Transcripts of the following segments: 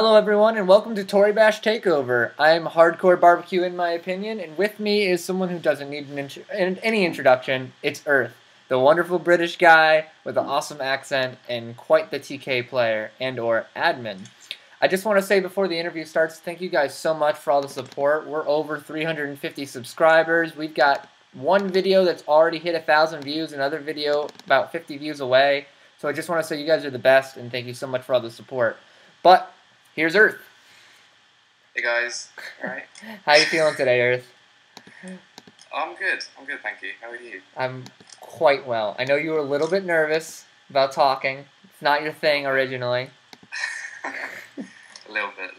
Hello everyone and welcome to Toribash TakeOVer. I'm hardcore barbecue in my opinion, and with me is someone who doesn't need any introduction. It's Erth, the wonderful British guy with an awesome accent and quite the TK player and/or admin. I just want to say before the interview starts, thank you guys so much for all the support. We're over 350 subscribers. We've got one video that's already hit 1,000 views, another video about 50 views away. So I just want to say you guys are the best and thank you so much for all the support. But here's Erth. Hey guys, alright? How you feeling today, Erth? I'm good, thank you. How are you? I'm quite well. I know you were a little bit nervous about talking. It's not your thing originally. A little bit.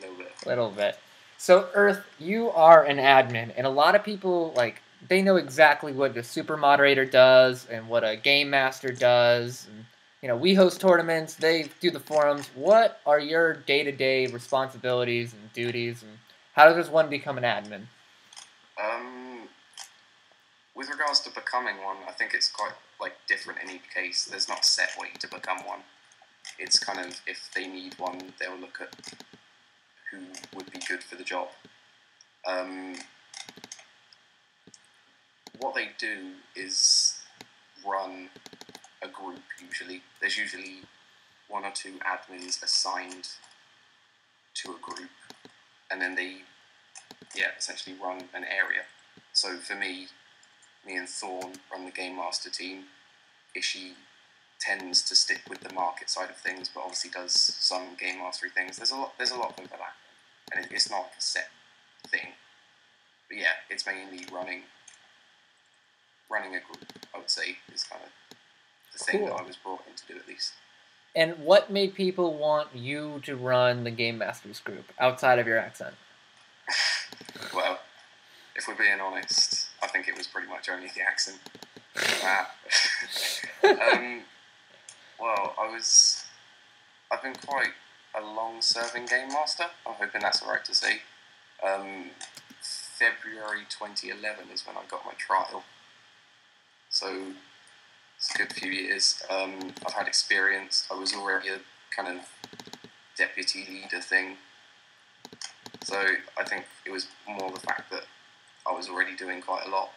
Little bit. So, Erth, you are an admin, and a lot of people, they know exactly what the super moderator does and what a game master does. And, we host tournaments, they do the forums. What are your day-to-day responsibilities and duties, and how does one become an admin? With regards to becoming one, I think it's quite different in each case. There's not a set way to become one. It's kind of, if they need one, they'll look at who would be good for the job. What they do is run a group usually. There's usually one or two admins assigned to a group, and then they, essentially run an area. So for me and Thorn run the Game Master team. Ishi tends to stick with the market side of things, but obviously does some game mastery things. There's a lot of overlap, and it's not a set thing. But yeah, it's mainly running a group, I would say, is kind of the thing that I was brought in to do, at least. And what made people want you to run the Game Masters group, outside of your accent? Well, if we're being honest, I think it was pretty much only the accent. Well, I've been quite a long-serving Game Master. I'm hoping that's alright to say. February 2011 is when I got my trial. So it's a good few years. I've had experience. I was already a kind of deputy leader thing. So I think it was more the fact that I was already doing quite a lot.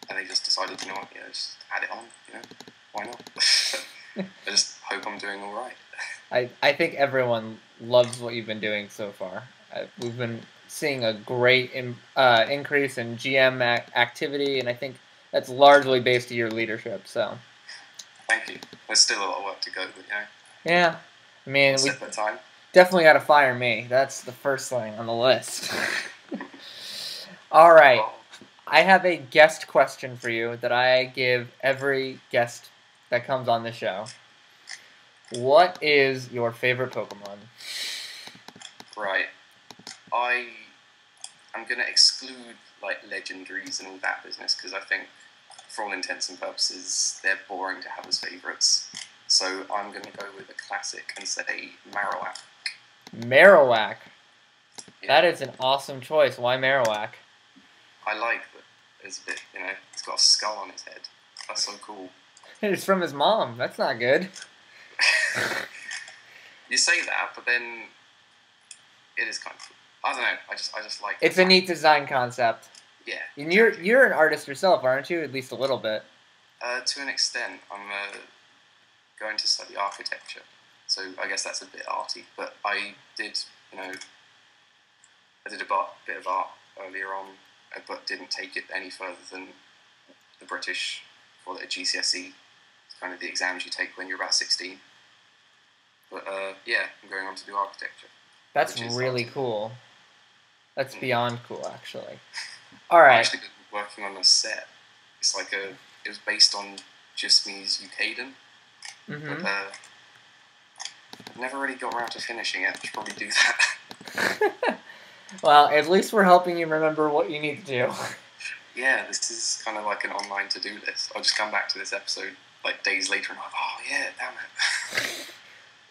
And they just decided, just add it on, why not? I just hope I'm doing alright. I think everyone loves what you've been doing so far. We've been seeing a great increase in GM activity, and I think that's largely based on your leadership. So, thank you. There's still a lot of work to go, but yeah. I mean, we time. Definitely got to fire me. That's the first thing on the list. All right. I have a guest question for you that I give every guest that comes on the show. What is your favorite Pokemon? Right. I'm going to exclude legendaries and all that business, because I think for all intents and purposes they're boring to have as favourites. So I'm going to go with a classic and say Marowak. Marowak? Yeah. That is an awesome choice. Why Marowak? I like that it's a bit, it's got a skull on his head. That's so cool. It's from his mom. That's not good. You say that, but then it is kind of cool. I don't know. I just like it. It's a neat design concept. Yeah. And you're an artist yourself, aren't you? At least a little bit. To an extent. I'm going to study architecture, so I guess that's a bit arty. But I did, a bit of art earlier on, but didn't take it any further than the British call it a GCSE. It's kind of the exams you take when you're about 16. But yeah, I'm going on to do architecture. That's really cool. That's beyond cool, actually. All right. I'm actually working on a set. It's it was based on Jusmi's Ukaden. Mm-hmm. But I've never really got around to finishing it. I should probably do that. Well, at least we're helping you remember what you need to do. Yeah, this is kind of like an online to-do list. I'll just come back to this episode days later and I'm like, oh yeah, damn it.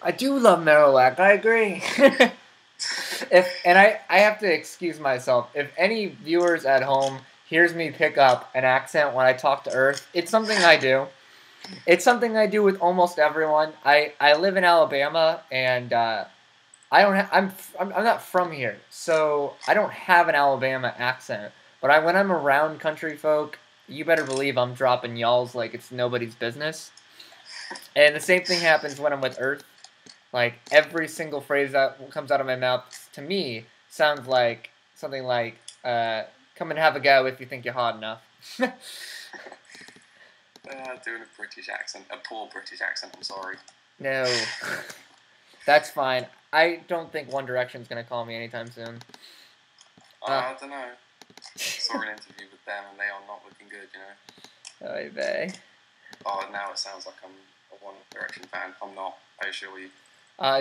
I do love Marowak, I agree. I have to excuse myself. If any viewers at home hears me pick up an accent when I talk to Erth, it's something I do. It's something I do with almost everyone. I live in Alabama, and I don't. I'm not from here, so I don't have an Alabama accent. But when I'm around country folk, you better believe I'm dropping y'alls like it's nobody's business. And the same thing happens when I'm with Erth. Like every single phrase that comes out of my mouth to me sounds like something like "Come and have a go if you think you're hot enough." Doing a British accent, a poor British accent. I'm sorry. No, that's fine. I don't think One Direction's gonna call me anytime soon. I don't know. Saw an interview with them, and they are not looking good. You know. Oy vey. Oh, now it sounds like I'm a One Direction fan. I'm not. I assure you.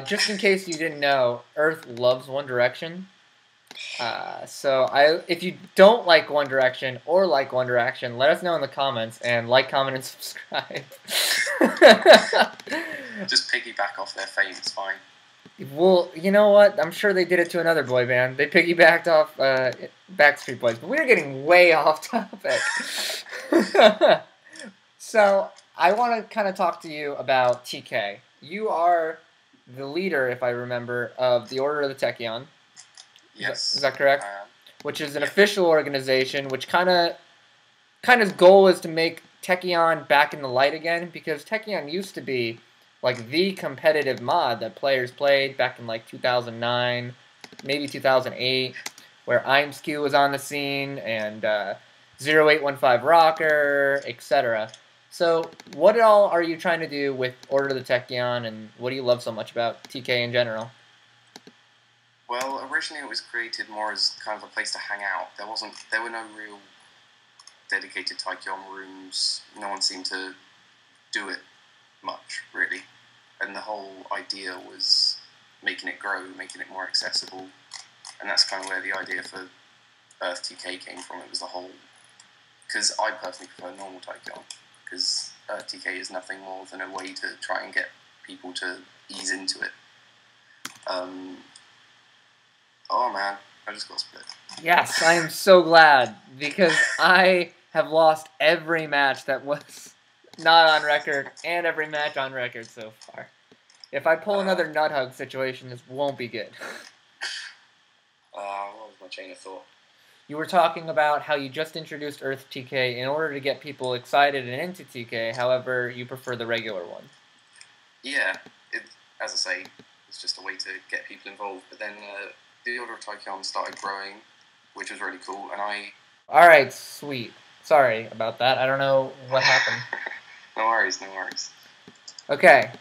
Just in case you didn't know, Erth loves One Direction. So if you don't like One Direction or like One Direction, let us know in the comments and like, comment, and subscribe. Just piggyback off their fame. It's fine. Well, you know what? I'm sure they did it to another boy band. They piggybacked off Backstreet Boys, but we're getting way off topic. So I want to kind of talk to you about TK. You are the leader, if I remember, of the Order of the Tachyon. Yes. Is that correct? Which is an official organization, which kind of goal is to make Tachyon back in the light again, because Tachyon used to be like the competitive mod that players played back in like 2009, maybe 2008, where Imsq was on the scene and 0815 Rocker, etc. So, what all are you trying to do with Order of the Tachyon, and what do you love so much about TK in general? Well, originally it was created more as kind of a place to hang out. There were no real dedicated Tachyon rooms. No one seemed to do it much, really. And the whole idea was making it grow, making it more accessible. And that's kind of where the idea for Erth TK came from. It was the whole... Because I personally prefer normal Tachyon, because Erth TK is nothing more than a way to try and get people to ease into it. Oh man, I just got split. Yes, I am so glad, because I have lost every match that was not on record and every match on record so far. If I pull another nut hug situation, this won't be good. What was my chain of thought? You were talking about how you just introduced Erth TK in order to get people excited and into TK, however, you prefer the regular one. Yeah, as I say, it's just a way to get people involved. But then the Order of Tachyon started growing, which was really cool, and I... Alright, sweet. Sorry about that. I don't know what happened. No worries, no worries. Okay,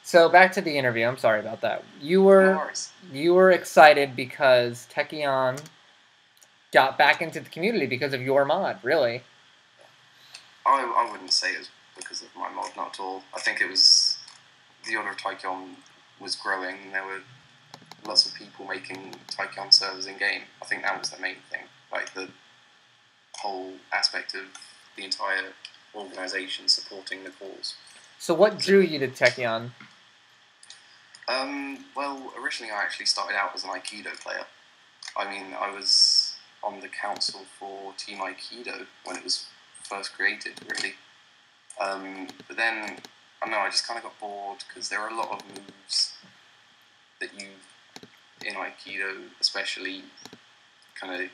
so back to the interview. I'm sorry about that. You were excited because Tachyon got back into the community because of your mod, really. I wouldn't say it was because of my mod, not at all. I think it was... The Order of Tachyon was growing, and there were lots of people making Tachyon servers in-game. I think that was the main thing. Like, the whole aspect of the entire organisation supporting the cause. So what drew you to Tachyon? Well, originally I actually started out as an Aikido player. I mean, I was on the council for Team Aikido when it was first created, really. But then, I don't know, I just kind of got bored, because there are a lot of moves that you, in Aikido especially, kind of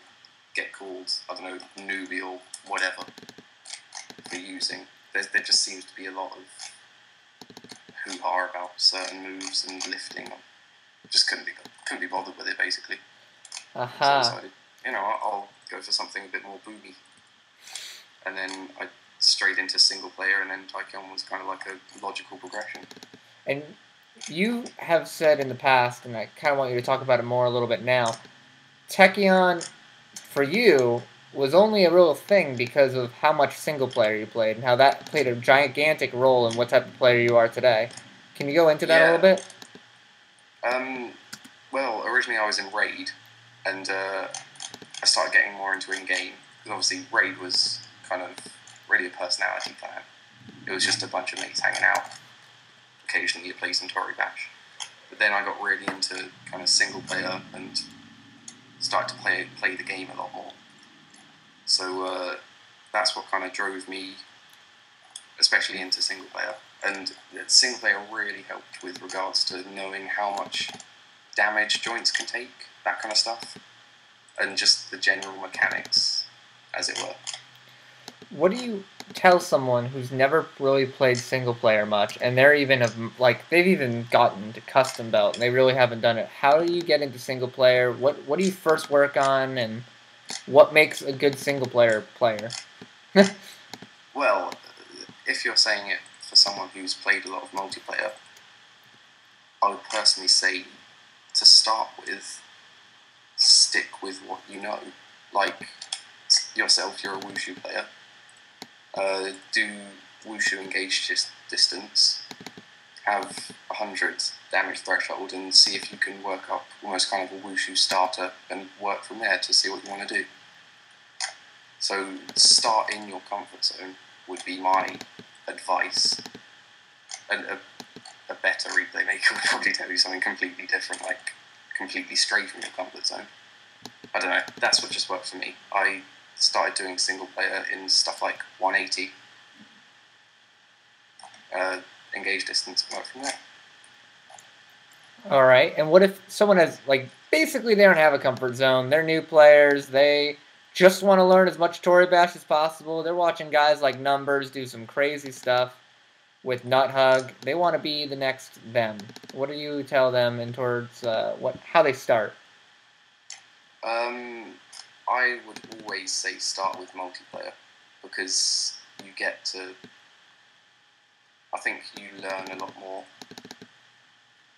get called, I don't know, newbie or whatever for using. There just seems to be a lot of hoo-ha about certain moves and lifting. Just couldn't be bothered with it, basically. So I decided, I'll go for something a bit more boomy. And then I strayed into single player, and then Tachyon was kind of like a logical progression. And you have said in the past, and I kind of want you to talk about it more a little bit now, Tachyon, for you, was only a real thing because of how much single player you played, and how that played a gigantic role in what type of player you are today. Can you go into that a little bit? Well, originally I was in Raid, and I started getting more into in-game, because obviously Raid was kind of really a personality plan. It was just a bunch of mates hanging out. Occasionally you play some Toribash. But then I got really into kind of single player and started to play the game a lot more. So that's what kind of drove me, especially into single player. And single player really helped with regards to knowing how much damage joints can take, that kind of stuff, and just the general mechanics, as it were. What do you tell someone who's never really played single player much, and they're even they've even gotten to custom belt and they really haven't done it? How do you get into single player? What do you first work on, and what makes a good single player? Well, if you're saying it for someone who's played a lot of multiplayer, I would personally say to start with, stick with what you know. Like yourself, you're a wushu player. Do wushu engage distance, have 100 damage threshold, and see if you can work up almost kind of a wushu starter and work from there to see what you want to do. So start in your comfort zone would be my advice. And a better replay maker would probably tell you something completely different, like completely straight from your comfort zone. I don't know, that's what just worked for me. I started doing single player in stuff like 180, engage distance, and work from there. Alright, and what if someone has, basically they don't have a comfort zone, they're new players, they just want to learn as much Toribash as possible, they're watching guys like Numbers do some crazy stuff with Nut Hug, they want to be the next them. What do you tell them in towards how they start? I would always say start with multiplayer, because you get to, I think you learn a lot more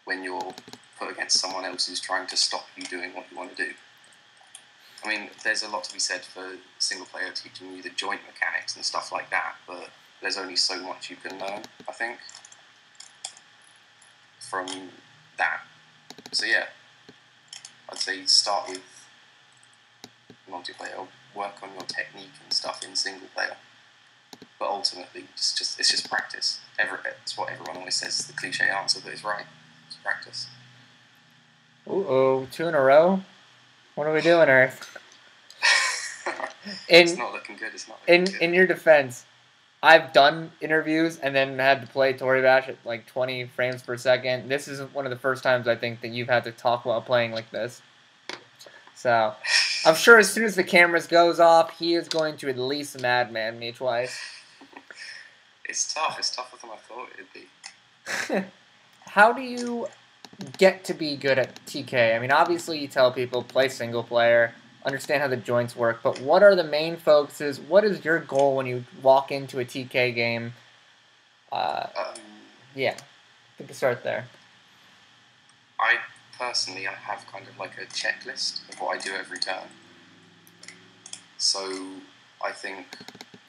when you're put against someone else who's trying to stop you doing what you want to do. I mean, there's a lot to be said for single player teaching you the joint mechanics and stuff like that, but there's only so much you can learn, I think, from that. So yeah, I'd say start with multiplayer, work on your technique and stuff in single player. But ultimately, it's just practice. It's what everyone always says, the cliche answer, but it's right. It's practice. Uh-oh, 2 in a row? What are we doing, Erth? It's not looking good, In your defense, I've done interviews and then had to play Toribash at 20 frames per second. This is one of the first times I think that you've had to talk while playing like this. So, I'm sure as soon as the cameras goes off, he is going to at least madman me twice. It's tough. It's tougher than I thought it'd be. How do you get to be good at TK? I mean, obviously you tell people play single player, understand how the joints work, but what are the main focuses? What is your goal when you walk into a TK game? Yeah, we can start there. I have kind of like a checklist of what I do every turn. So I think,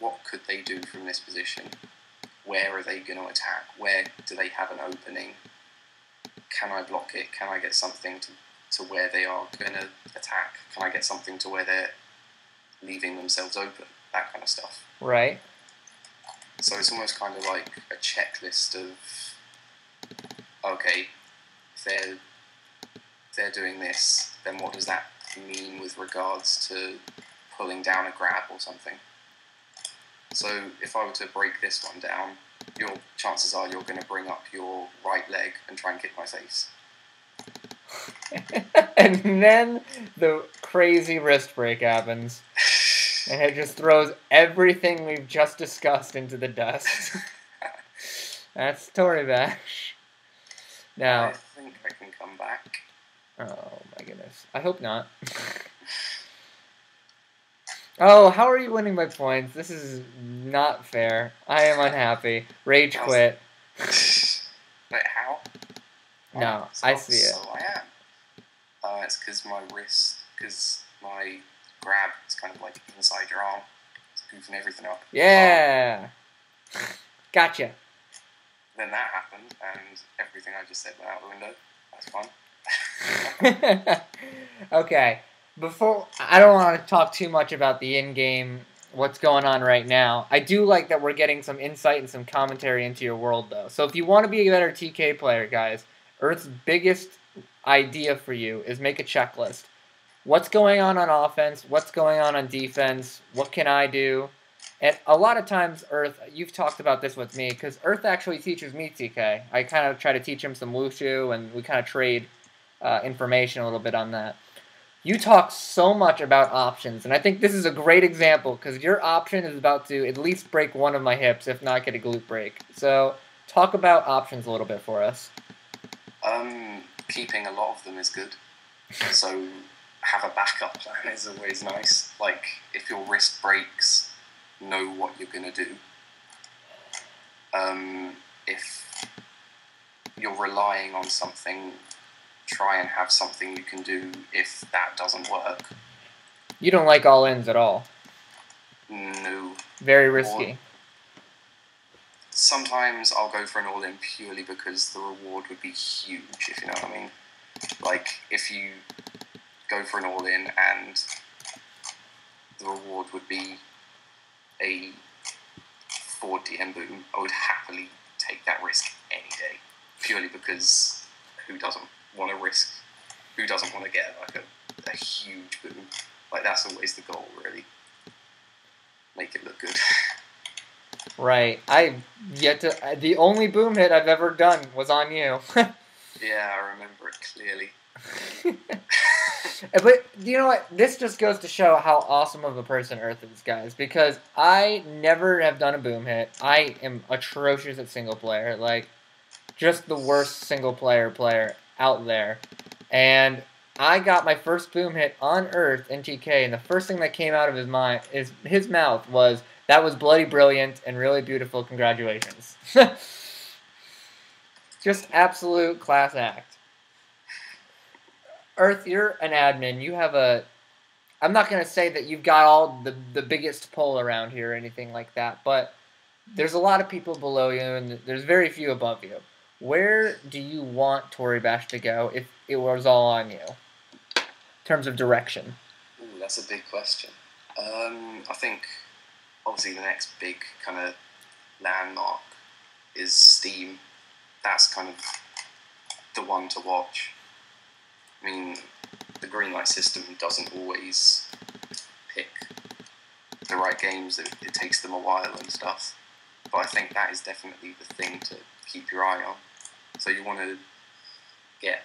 what could they do from this position? Where are they going to attack? Where do they have an opening? Can I block it? Can I get something to where they are going to attack? Can I get something to where they're leaving themselves open? That kind of stuff. Right. So it's almost kind of like a checklist of, okay, if they're doing this, then what does that mean with regards to pulling down a grab or something? So if I were to break this one down, your chances are you're going to bring up your right leg and try and kick my face. And then the crazy wrist break happens. And it just throws everything we've just discussed into the dust. That's Toribash. Now, I think I can come back. Oh my goodness. I hope not. Oh, how are you winning by points? This is not fair. I am unhappy. Rage quit. Wait, how? No, I see it. So I am. It's because my grab is kind of like inside your arm. It's goofing everything up. Yeah! Gotcha. Then that happened, and everything I just said went out the window. That's fun. Okay. I don't want to talk too much about the in-game, what's going on right now. I do like that we're getting some insight and some commentary into your world, though. So if you want to be a better TK player, guys, Erth's biggest idea for you is make a checklist. What's going on offense? What's going on defense? What can I do? And a lot of times, Erth, you've talked about this with me, because Erth actually teaches me TK. I kind of try to teach him some wushu, and we kind of trade information a little bit on that. You talk so much about options, and I think this is a great example because your option is about to at least break one of my hips, if not get a glute break. So talk about options a little bit for us. Keeping a lot of them is good. So have a backup plan is always nice. Like, if your wrist breaks, know what you're going to do. If you're relying on something, try and have something you can do if that doesn't work. You don't like all-ins at all? No. Very risky. Or sometimes I'll go for an all-in purely because the reward would be huge, if you know what I mean. Like, if you go for an all-in and the reward would be a 4DM boom, I would happily take that risk any day. Purely because who doesn't want to risk, who doesn't want to get like a huge boom? Like, that's always the goal, really. Make it look good. Right. The only boom hit I've ever done was on you. Yeah, I remember it clearly. But you know what? This just goes to show how awesome of a person Erth is, guys. Because I never have done a boom hit. I am atrocious at single player. Like, just the worst single player out there. And I got my first boom hit on Erth in TK, and the first thing that came out of his mouth was, "That was bloody brilliant and really beautiful. Congratulations." Just absolute class act. Erth, you're an admin. You have I'm not going to say that you've got all the biggest pull around here or anything like that, but there's a lot of people below you, and there's very few above you. Where do you want Toribash to go if it was all on you, in terms of direction? Ooh, that's a big question. I think, obviously, the next big kind of landmark is Steam. That's kind of the one to watch. I mean, the green light system doesn't always pick the right games. It takes them a while and stuff. But I think that is definitely the thing to keep your eye on. So you want to get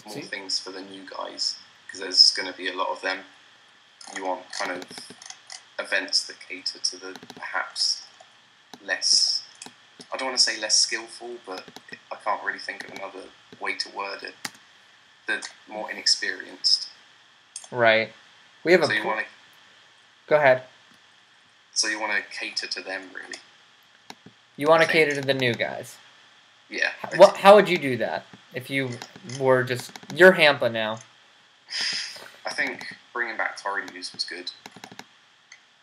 more things for the new guys, because there's going to be a lot of them. You want kind of events that cater to the perhaps less, I don't want to say less skillful, but I can't really think of another way to word it. The more inexperienced. Right. We have so you want to. Go ahead. So you want to cater to them, really. You want to cater to the new guys. Yeah. How would you do that if you were just... You're Hampa now. I think bringing back Tori News was good.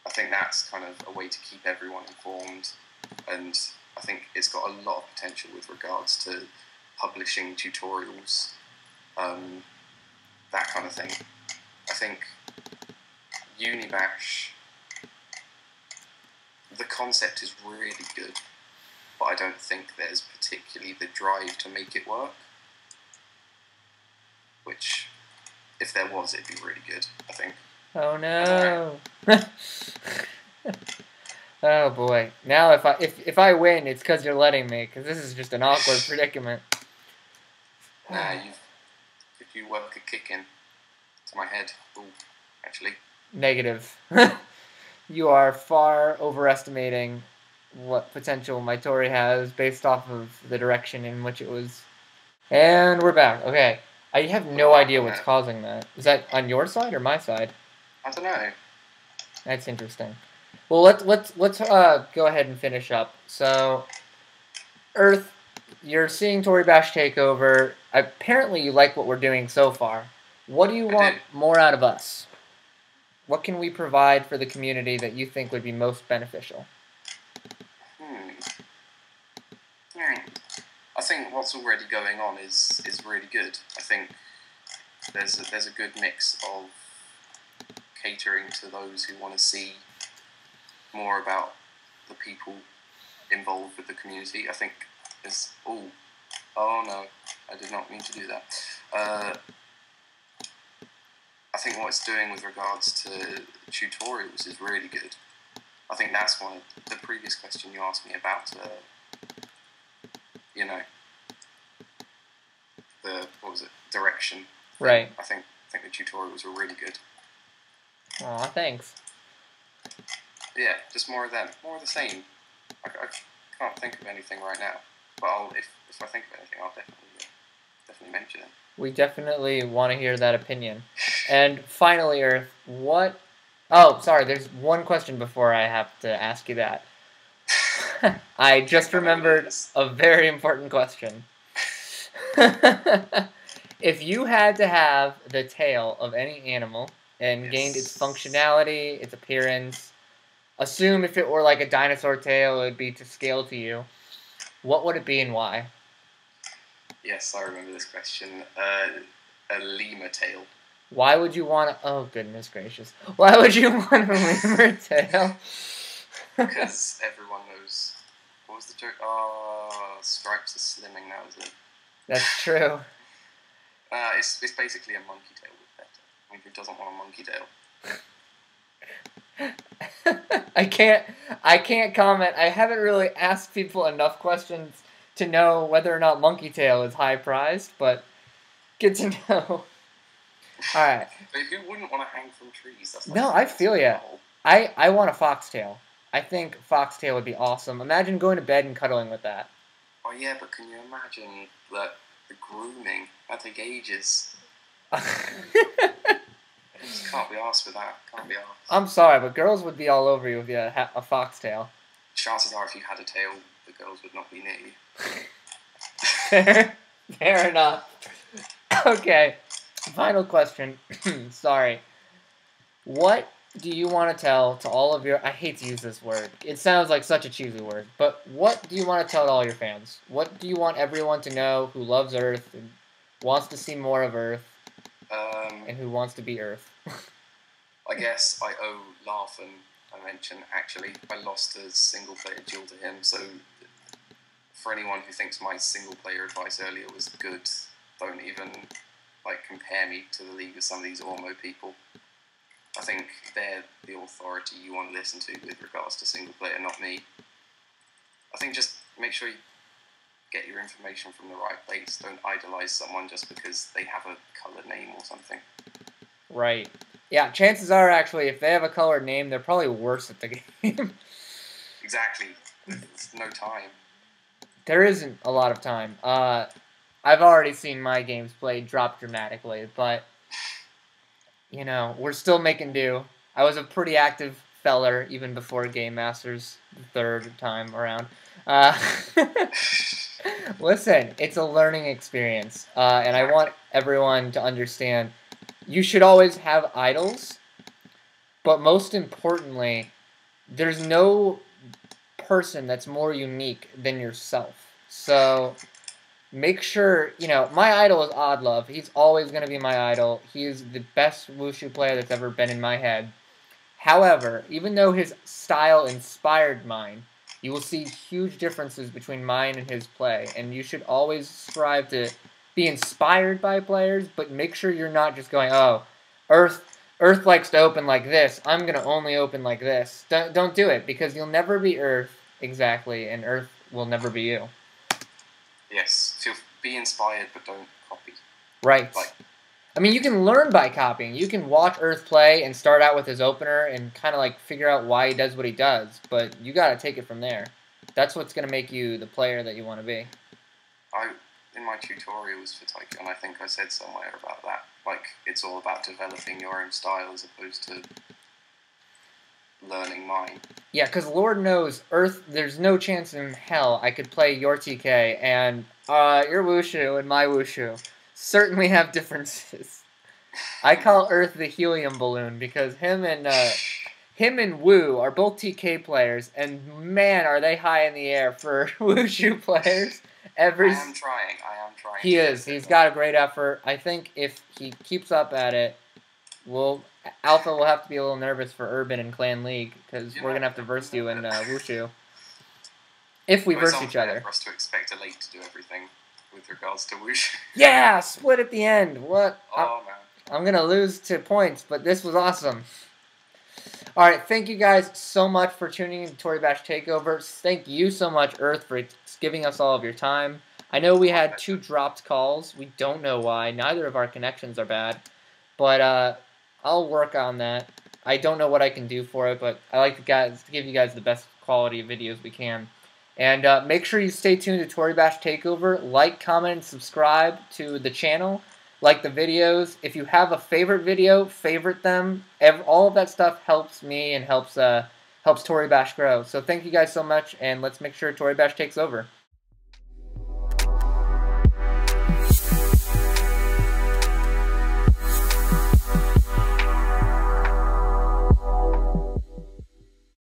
I think that's kind of a way to keep everyone informed, and I think it's got a lot of potential with regards to publishing tutorials, that kind of thing. I think Unibash, the concept is really good, but I don't think there's particularly the drive to make it work. Which, if there was, it'd be really good, I think. Oh no! Oh boy! Now if I win, it's because you're letting me, because this is just an awkward predicament. Nah, if you work a kick in to my head, ooh, actually. Negative. You are far overestimating what potential my Tori has based off of the direction in which it was. And we're back. Okay. I have no idea what's causing that. Is that on your side or my side? I don't know. That's interesting. Well, let's go ahead and finish up. So, Erth, you're seeing Toribash TakeOVer. Apparently, you like what we're doing so far. What do you want more out of us? What can we provide for the community that you think would be most beneficial? I think what's already going on is really good. I think there's a good mix of catering to those who want to see more about the people involved with the community. I think there's... Oh no, I did not mean to do that. I think what it's doing with regards to tutorials is really good. I think that's one of the previous question you asked me about, the direction thing. Right. I think the tutorials were really good. Aw, thanks. Yeah, just more of them, more of the same. I can't think of anything right now, but if I think of anything, I'll definitely mention it. We definitely want to hear that opinion. And finally, Erth, what... Oh, sorry, there's one question before I have to ask you that. I just remembered a very important question. If you had to have the tail of any animal and gained its functionality, its appearance, assume if it were like a dinosaur tail, it would be to scale to you, what would it be and why? Yes, I remember this question. A lemur tail. Why would you want to... Oh, goodness gracious. Why would you want a lemur tail? Because everyone knows... What was the joke? Oh, Stripes is slimming now, is it? That's true. It's basically a monkey tail with better. I mean, who doesn't want a monkey tail? I can't comment. I haven't really asked people enough questions to know whether or not monkey tail is high prized, but good to know. Alright. But who wouldn't want to hang from trees? That's No, I feel ya. I want a foxtail. I think foxtail would be awesome. Imagine going to bed and cuddling with that. Oh yeah, but can you imagine the grooming? That'd take ages. Just can't be asked for that. Can't be asked. I'm sorry, but girls would be all over you with a foxtail. Chances are, if you had a tail, the girls would not be near you. Fair enough. Okay. Final question. Sorry. What do you want to tell to all of your... I hate to use this word. It sounds like such a cheesy word. But what do you want to tell to all your fans? What do you want everyone to know who loves Erth and wants to see more of Erth and who wants to be Erth? I guess I owe Larfin a mention, actually. I lost a single-player duel to him, so for anyone who thinks my single-player advice earlier was good, don't even compare me to the league with some of these Ormo people. I think they're the authority you want to listen to with regards to single player, not me. I think just make sure you get your information from the right place. Don't idolize someone just because they have a colored name or something. Right. Yeah, chances are, actually, if they have a colored name, they're probably worse at the game. Exactly. There's no time. There isn't a lot of time. I've already seen my games played drop dramatically, but... You know, we're still making do. I was a pretty active feller even before Game Masters the third time around. Listen, it's a learning experience, and I want everyone to understand you should always have idols, but most importantly, there's no person that's more unique than yourself. So... Make sure, you know, my idol is Oddlove. He's always going to be my idol. He is the best Wushu player that's ever been in my head. However, even though his style inspired mine, you will see huge differences between mine and his play. And you should always strive to be inspired by players, but make sure you're not just going, oh, Erth likes to open like this. I'm going to only open like this. Don't do it, because you'll never be Erth exactly, and Erth will never be you. Yes, be inspired, but don't copy. Right. I mean, you can learn by copying. You can watch Erth play and start out with his opener and kind of figure out why he does what he does, but you got to take it from there. That's what's going to make you the player that you want to be. In my tutorials for Taekwondo, I think I said somewhere about that. It's all about developing your own style as opposed to learning mine. Yeah, because Lord knows, Erth, there's no chance in hell I could play your TK and your Wushu and my Wushu certainly have differences. I call Erth the helium balloon because him and Wu are both TK players, and man, are they high in the air for Wushu players. I am trying. He is. He's got a great effort. I think if he keeps up at it, Alpha will have to be a little nervous for Urban and Clan League, because we're going to have to verse you in Wushu. If we verse each other. For us to expect a late to do everything with regards to Wushu. Yeah! Split at the end! What? Oh, man. I'm going to lose 2 points, but this was awesome. Alright, thank you guys so much for tuning in to Toribash TakeOVer. Thank you so much, Erth, for giving us all of your time. I know we had 2 dropped calls. We don't know why. Neither of our connections are bad. But I'll work on that. I don't know what I can do for it, but I like to give you guys the best quality of videos we can. And make sure you stay tuned to Toribash TakeOver. Like, comment, and subscribe to the channel. Like the videos. If you have a favorite video, favorite them. All of that stuff helps me and helps Toribash grow. So thank you guys so much, and let's make sure Toribash takes over.